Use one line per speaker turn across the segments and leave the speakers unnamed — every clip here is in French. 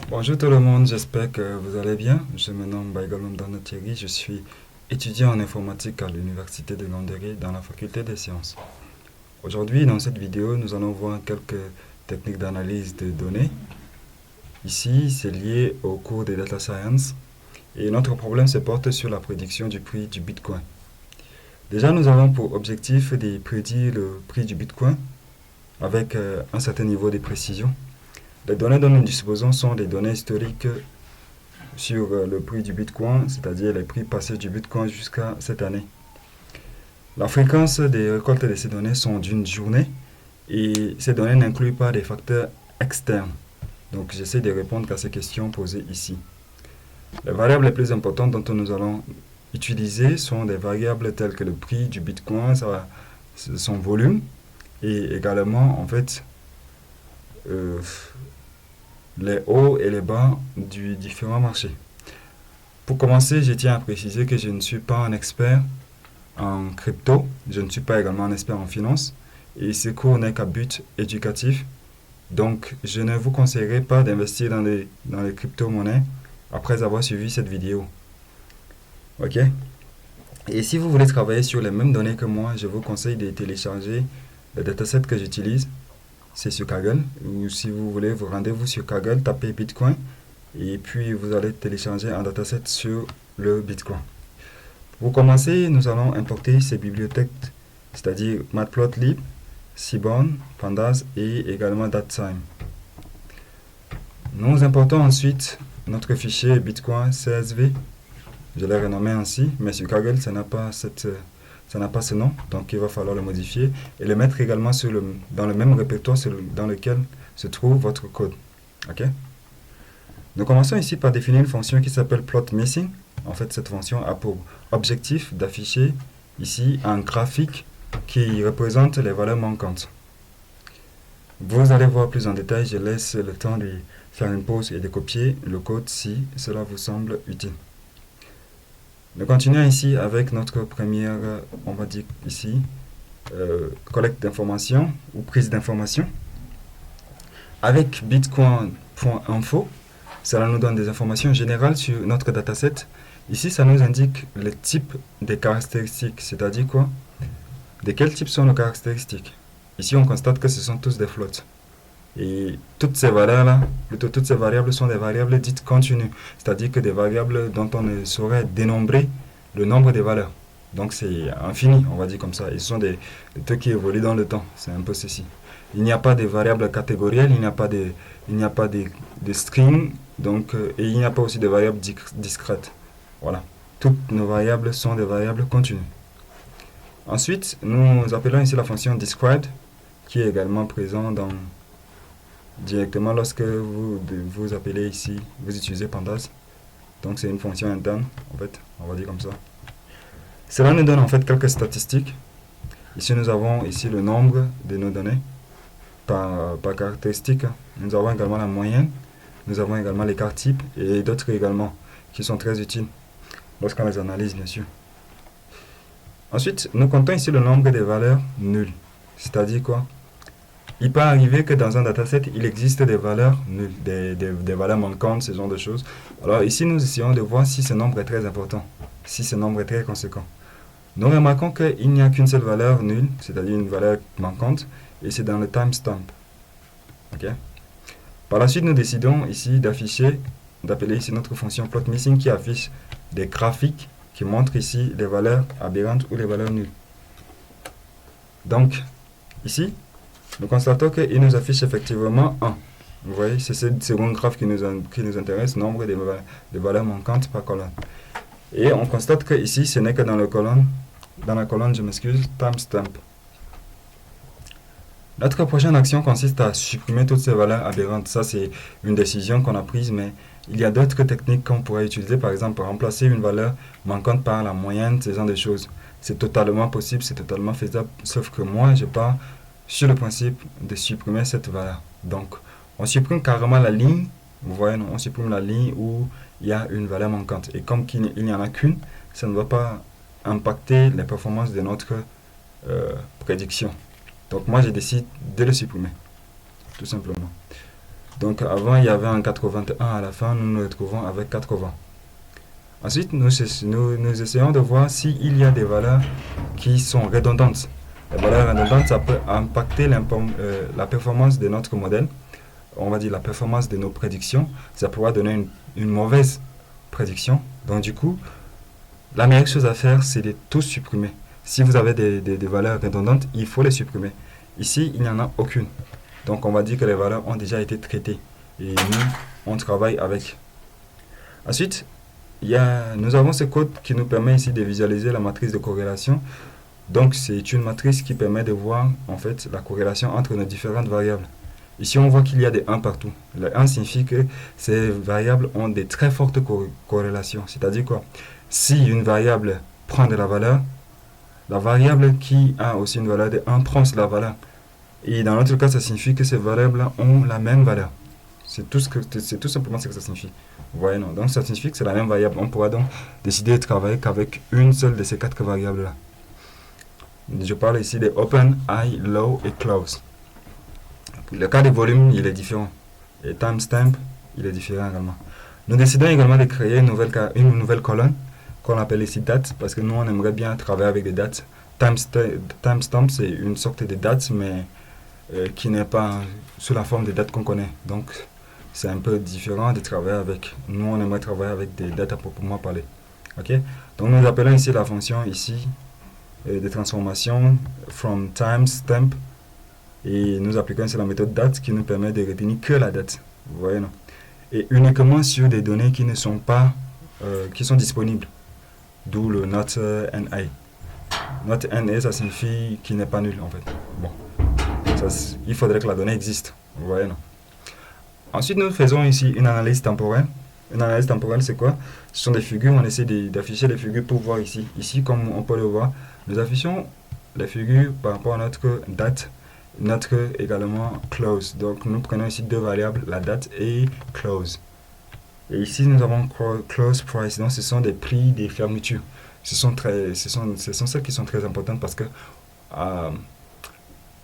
Bonjour tout le monde, j'espère que vous allez bien. Je me nomme Baïgalom Dana Thierry, je suis étudiant en informatique à l'Université de Landéré dans la faculté des sciences. Aujourd'hui, dans cette vidéo, nous allons voir quelques techniques d'analyse de données. Ici, c'est lié au cours de Data Science et notre problème se porte sur la prédiction du prix du Bitcoin. Déjà, nous avons pour objectif de prédire le prix du Bitcoin avec un certain niveau de précision. Les données dont nous disposons sont des données historiques sur le prix du Bitcoin, c'est-à-dire les prix passés du Bitcoin jusqu'à cette année. La fréquence des récoltes de ces données sont d'une journée et ces données n'incluent pas des facteurs externes. Donc j'essaie de répondre à ces questions posées ici. Les variables les plus importantes dont nous allons utiliser sont des variables telles que le prix du Bitcoin, son volume et également en fait les hauts et les bas du différent marché. Pour commencer, je tiens à préciser que je ne suis pas un expert en crypto, je ne suis pas également un expert en finance et ce cours n'est qu'à but éducatif. Donc, je ne vous conseillerais pas d'investir dans les crypto-monnaies après avoir suivi cette vidéo. Ok? Et si vous voulez travailler sur les mêmes données que moi, je vous conseille de télécharger le dataset que j'utilise. C'est sur Kaggle, ou si vous voulez, vous rendez-vous sur Kaggle, tapez Bitcoin, et puis vous allez télécharger un dataset sur le Bitcoin. Pour commencer, nous allons importer ces bibliothèques, c'est-à-dire Matplotlib, Seaborn, Pandas et également DatTime. Nous importons ensuite notre fichier Bitcoin CSV. Je l'ai renommé ainsi, mais sur Kaggle, ça n'a pas ce nom, donc il va falloir le modifier et le mettre également dans le même répertoire dans lequel se trouve votre code. Ok? Nous commençons ici par définir une fonction qui s'appelle plotMissing. En fait, cette fonction a pour objectif d'afficher ici un graphique qui représente les valeurs manquantes. Vous allez voir plus en détail, je laisse le temps de faire une pause et de copier le code si cela vous semble utile. Nous continuons ici avec notre première, on va dire ici, collecte d'informations ou prise d'informations. Avec bitcoin.info, cela nous donne des informations générales sur notre dataset. Ici, ça nous indique le type des caractéristiques, c'est-à-dire quoi? De quel type sont nos caractéristiques? Ici, on constate que ce sont tous des flottes. Et toutes ces valeurs-là, plutôt toutes ces variables sont des variables dites continues, c'est-à-dire que des variables dont on ne saurait dénombrer le nombre des valeurs. Donc c'est infini, on va dire comme ça. Et ce sont des trucs qui évoluent dans le temps. C'est un peu ceci. Il n'y a pas de variables catégorielles, il n'y a pas de string, donc, et il n'y a pas aussi de variables discrètes. Voilà. Toutes nos variables sont des variables continues. Ensuite, nous appelons ici la fonction described, qui est également présent directement lorsque vous appelez ici, vous utilisez Pandas. Donc c'est une fonction interne, en fait, on va dire comme ça. Cela nous donne en fait quelques statistiques. Ici nous avons ici le nombre de nos données par caractéristique. Nous avons également la moyenne, nous avons également les cartes types et d'autres également qui sont très utiles lorsqu'on les analyse bien sûr. Ensuite, nous comptons ici le nombre des valeurs nulles, c'est-à-dire quoi? Il peut arriver que dans un dataset, il existe des valeurs nulles, des valeurs manquantes, ce genre de choses. Alors ici, nous essayons de voir si ce nombre est très important, si ce nombre est très conséquent. Nous remarquons qu'il n'y a qu'une seule valeur nulle, c'est-à-dire une valeur manquante, et c'est dans le timestamp. Okay? Par la suite, nous décidons ici d'appeler ici notre fonction plotMissing qui affiche des graphiques qui montrent ici les valeurs aberrantes ou les valeurs nulles. Donc, ici, nous constatons qu'il nous affiche effectivement 1. Vous voyez, c'est ce second graphe qui nous intéresse, nombre de valeurs manquantes par colonne. Et on constate que ici, ce n'est que dans la colonne, timestamp. Notre prochaine action consiste à supprimer toutes ces valeurs aberrantes. Ça, c'est une décision qu'on a prise, mais il y a d'autres techniques qu'on pourrait utiliser, par exemple, pour remplacer une valeur manquante par la moyenne, ce genre de choses. C'est totalement possible, c'est totalement faisable, sauf que moi, je pars sur le principe de supprimer cette valeur. Donc, on supprime carrément la ligne, vous voyez, on supprime la ligne où il y a une valeur manquante. Et comme il n'y en a qu'une, ça ne va pas impacter les performances de notre prédiction. Donc moi, je décide de le supprimer, tout simplement. Donc avant, il y avait un 81 à la fin, nous nous retrouvons avec 80. Ensuite, nous essayons de voir s'il y a des valeurs qui sont redondantes. Les valeurs redondantes, ça peut impacter la performance de notre modèle, on va dire la performance de nos prédictions. Ça pourra donner une mauvaise prédiction. Donc du coup, la meilleure chose à faire, c'est de tout supprimer. Si vous avez des valeurs redondantes, il faut les supprimer. Ici, il n'y en a aucune. Donc on va dire que les valeurs ont déjà été traitées. Et nous, on travaille avec. Ensuite, nous avons ce code qui nous permet ici de visualiser la matrice de corrélation. Donc c'est une matrice qui permet de voir en fait la corrélation entre nos différentes variables. Ici on voit qu'il y a des 1 partout. Le 1 signifie que ces variables ont des très fortes corrélations. C'est-à-dire quoi? Si une variable prend de la valeur, la variable qui a aussi une valeur de 1 prend la valeur. Et dans notre cas, ça signifie que ces variables-là ont la même valeur. C'est tout simplement ce que ça signifie. Vous voyez, non? Donc ça signifie que c'est la même variable. On pourra donc décider de travailler qu'avec une seule de ces 4 variables-là. Je parle ici des open, high, low et close. Le cas de volume, il est différent. Et timestamp, il est différent également. Nous décidons également de créer une nouvelle colonne qu'on appelle ici date, parce que nous, on aimerait bien travailler avec des dates. Timestamp, c'est une sorte de date, mais qui n'est pas sous la forme des dates qu'on connaît. Donc, c'est un peu différent de travailler avec. Nous, on aimerait travailler avec des dates à proprement parler. Ok? Donc, nous appelons ici la fonction ici de transformation from timestamp et nous appliquons ici la méthode date qui nous permet de retenir que la date. Vous voyez, non? Et uniquement sur des données qui ne sont pas qui sont disponibles. D'où le not NA. Not NA, ça signifie qu'il n'est pas nul en fait. Bon, il faudrait que la donnée existe. Vous voyez, non? Ensuite, nous faisons ici une analyse temporelle. Une analyse temporelle, c'est quoi? Ce sont des figures, on essaie d'afficher les figures pour voir ici. Ici, comme on peut le voir, nous affichons les figures par rapport à notre date, notre également close. Donc, nous prenons ici deux variables, la date et close. Et ici, nous avons close price. Donc, ce sont des prix des fermetures. Ce sont celles qui sont très importantes parce que à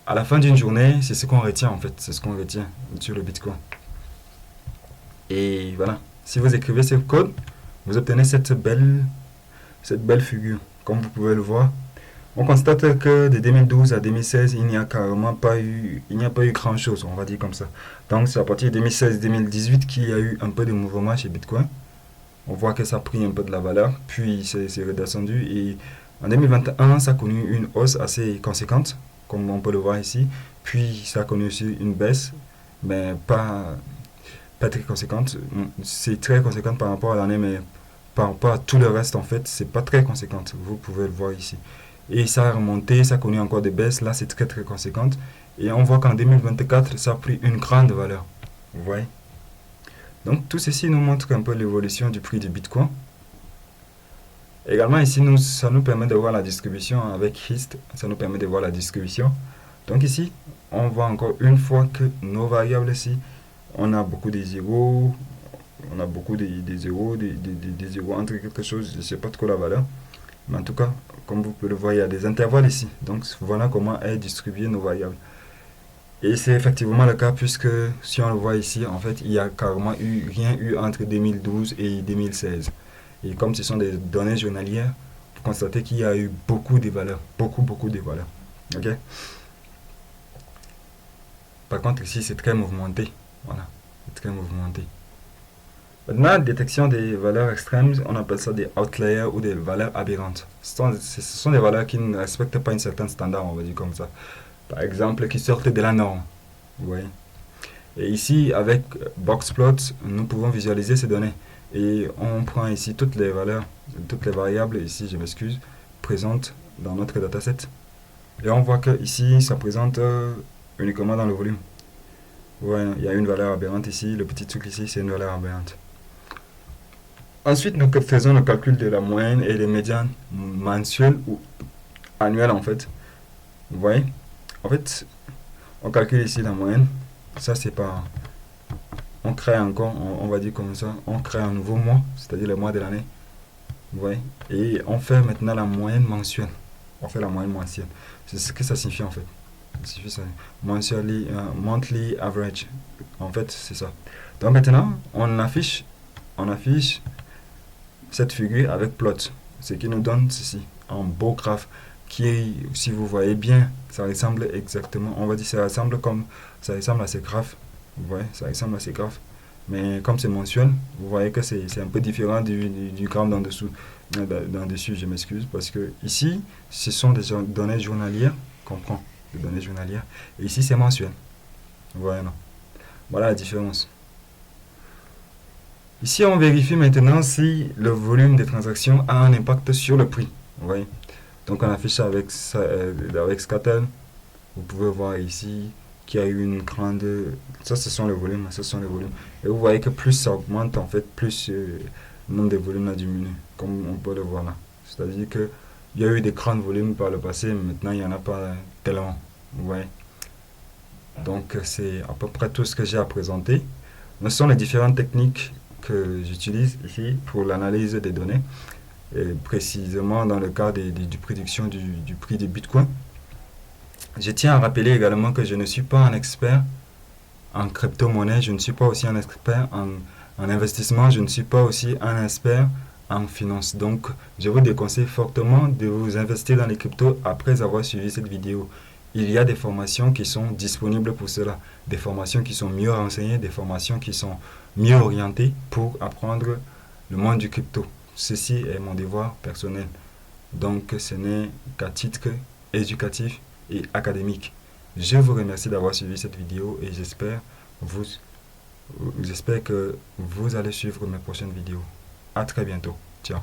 la fin d'une journée, c'est ce qu'on retient en fait. C'est ce qu'on retient sur le Bitcoin. Et voilà. Si vous écrivez ce code, vous obtenez cette belle figure. Comme vous pouvez le voir, on constate que de 2012 à 2016, il n'y a pas eu grand chose, on va dire comme ça. Donc c'est à partir de 2016-2018 qu'il y a eu un peu de mouvement chez Bitcoin. On voit que ça a pris un peu de la valeur, puis c'est redescendu. Et en 2021, ça a connu une hausse assez conséquente, comme on peut le voir ici. Puis ça a connu aussi une baisse, mais pas très conséquente. C'est très conséquente par rapport à l'année, mais par rapport à tout le reste, en fait, c'est pas très conséquente. Vous pouvez le voir ici. Et ça a remonté, ça a connu encore des baisses. Là, c'est très très conséquente. Et on voit qu'en 2024, ça a pris une grande valeur. Vous voyez? Donc, tout ceci nous montre un peu l'évolution du prix du Bitcoin. Également, ici, ça nous permet de voir la distribution avec HIST. Ça nous permet de voir la distribution. Donc ici, on voit encore une fois que nos variables ici, on a beaucoup de zéros, on a beaucoup de zéros, des zéros entre quelque chose, je ne sais pas trop la valeur. Mais en tout cas, comme vous pouvez le voir, il y a des intervalles ici. Donc voilà comment est distribué nos variables. Et c'est effectivement le cas puisque si on le voit ici, en fait, il n'y a carrément rien eu entre 2012 et 2016. Et comme ce sont des données journalières, vous constatez qu'il y a eu beaucoup de valeurs. Beaucoup de valeurs. Ok? Par contre, ici, c'est très mouvementé. Voilà, c'est très mouvementé. Maintenant, détection des valeurs extrêmes, on appelle ça des outliers ou des valeurs aberrantes. Ce sont des valeurs qui ne respectent pas une certaine standard, on va dire comme ça. Par exemple, qui sortent de la norme. Vous voyez? Et ici, avec Boxplot, nous pouvons visualiser ces données. Et on prend ici toutes les valeurs, toutes les variables, ici, je m'excuse, présentes dans notre dataset. Et on voit que ici, ça présente uniquement dans le volume. Ouais, il y a une valeur aberrante ici, le petit truc ici, c'est une valeur aberrante. Ensuite, nous faisons le calcul de la moyenne et des médianes mensuelles ou annuelles en fait. Vous voyez? En fait, on calcule ici la moyenne. Ça, c'est pas... On crée encore, on va dire comme ça, on crée un nouveau mois, c'est-à-dire le mois de l'année. Vous voyez? Et on fait maintenant la moyenne mensuelle. On fait la moyenne mensuelle. C'est ce que ça signifie en fait. il suffit ça. Monthly average. En fait, c'est ça. Donc maintenant, on affiche cette figure avec plot, ce qui nous donne ceci, un beau graphe qui, si vous voyez bien, ça ressemble exactement, on va dire, ça ressemble à ces graphes. Vous voyez, ça ressemble à ces graphes. Mais comme c'est mensuel, vous voyez que c'est un peu différent du graphe d'en dessous. D'en dessus, je m'excuse, parce que ici, ce sont des données journalières, comprends, des données journalières, et ici c'est mensuel. Vous voyez, non? Voilà la différence. Ici, on vérifie maintenant si le volume des transactions a un impact sur le prix. Vous voyez? Donc, on affiche ça avec Scatel. Vous pouvez voir ici qu'il y a eu une grande... Ça, ce sont les volumes. Et vous voyez que plus ça augmente, en fait, plus le nombre de volumes a diminué, comme on peut le voir là. C'est-à-dire qu'il y a eu des grands volumes par le passé, mais maintenant, il n'y en a pas tellement. Vous voyez? Donc, c'est à peu près tout ce que j'ai à présenter. Ce sont les différentes techniques que j'utilise ici pour l'analyse des données, et précisément dans le cas du prédiction du prix des bitcoins. Je tiens à rappeler également que je ne suis pas un expert en crypto-monnaie, je ne suis pas aussi un expert en investissement, je ne suis pas aussi un expert en finance. Donc, je vous déconseille fortement de vous investir dans les cryptos après avoir suivi cette vidéo. Il y a des formations qui sont disponibles pour cela, des formations qui sont mieux renseignées, des formations qui sont mieux orientées pour apprendre le monde du crypto. Ceci est mon devoir personnel. Donc, ce n'est qu'à titre éducatif et académique. Je vous remercie d'avoir suivi cette vidéo et j'espère que vous allez suivre mes prochaines vidéos. À très bientôt. Ciao.